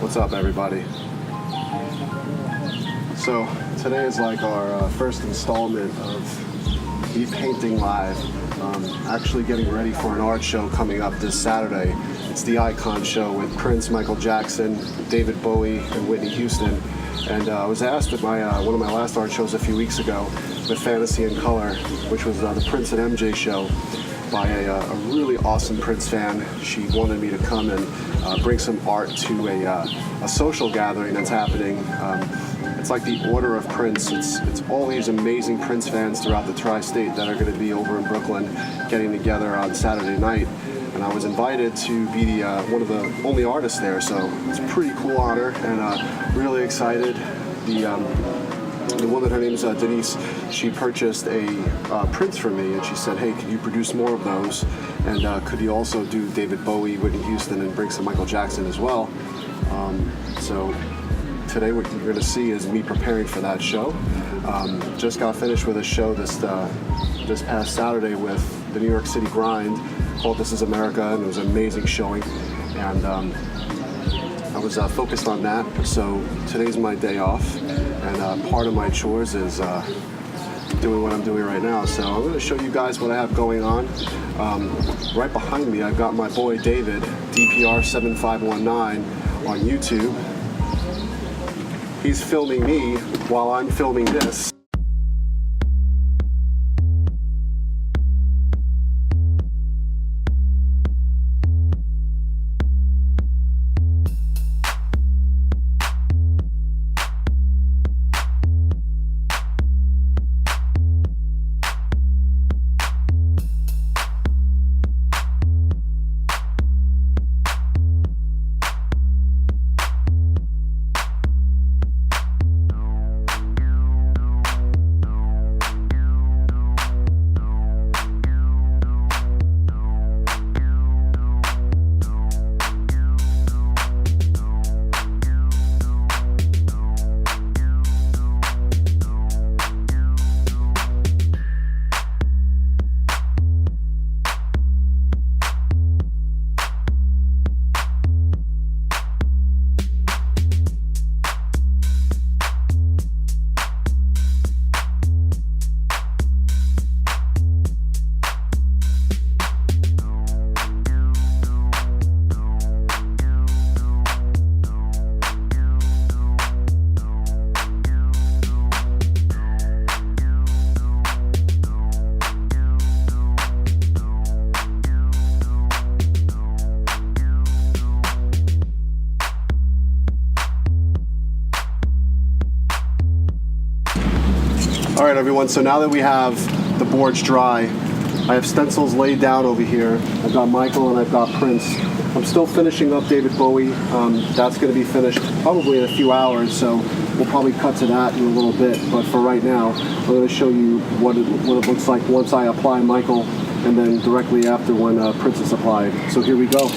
What's up, everybody? So today is like our first installment of me painting live. Actually getting ready for an art show coming up this Saturday. It's the Icon Show with Prince, Michael Jackson, David Bowie, and Whitney Houston. And I was asked at my one of my last art shows a few weeks ago with Fantasy in Color, which was the Prince and MJ show, by a really awesome Prince fan. She wanted me to come and bring some art to a social gathering that's happening. It's like the Order of Prince. It's all these amazing Prince fans throughout the tri-state that are going to be over in Brooklyn getting together on Saturday night. And I was invited to be one of the only artists there, so it's a pretty cool honor, and really excited. The woman, her name is Denise, she purchased a prints for me, and she said, hey, could you produce more of those? And could you also do David Bowie, Whitney Houston, and bring some Michael Jackson as well? So today what you're going to see is me preparing for that show. Just got finished with a show this past Saturday with the New York City Grind called This Is America, and it was an amazing showing. And I was focused on that, so today's my day off, and part of my chores is doing what I'm doing right now. So I'm going to show you guys what I have going on. Right behind me, I've got my boy David, DPR7519 on YouTube. He's filming me while I'm filming this. All right, everyone, so now that we have the boards dry, I have stencils laid down over here. I've got Michael and I've got Prince. I'm still finishing up David Bowie. That's going to be finished probably in a few hours, so we'll probably cut to that in a little bit. But for right now, I'm going to show you what it looks like once I apply Michael, and then directly after when Prince is applied. So here we go.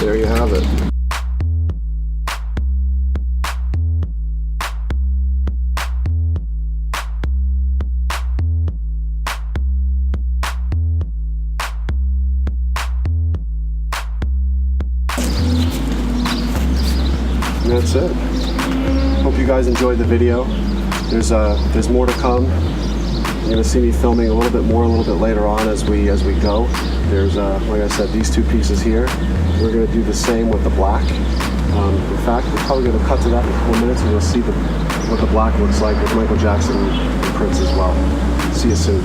There you have it. that's it. Hope you guys enjoyed the video. There's more to come. You're gonna see me filming a little bit more a little bit later on as we go. There's like I said, these two pieces here. We're gonna do the same with the black. In fact, we're probably gonna cut to that in a couple minutes, and you'll see what the black looks like with Michael Jackson and Prince as well. See you soon.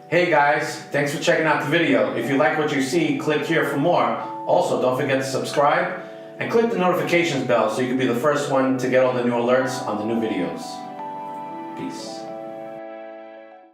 Hey guys, thanks for checking out the video. If you like what you see, click here for more. Also, don't forget to subscribe and click the notifications bell so you can be the first one to get all the new alerts on the new videos. Peace.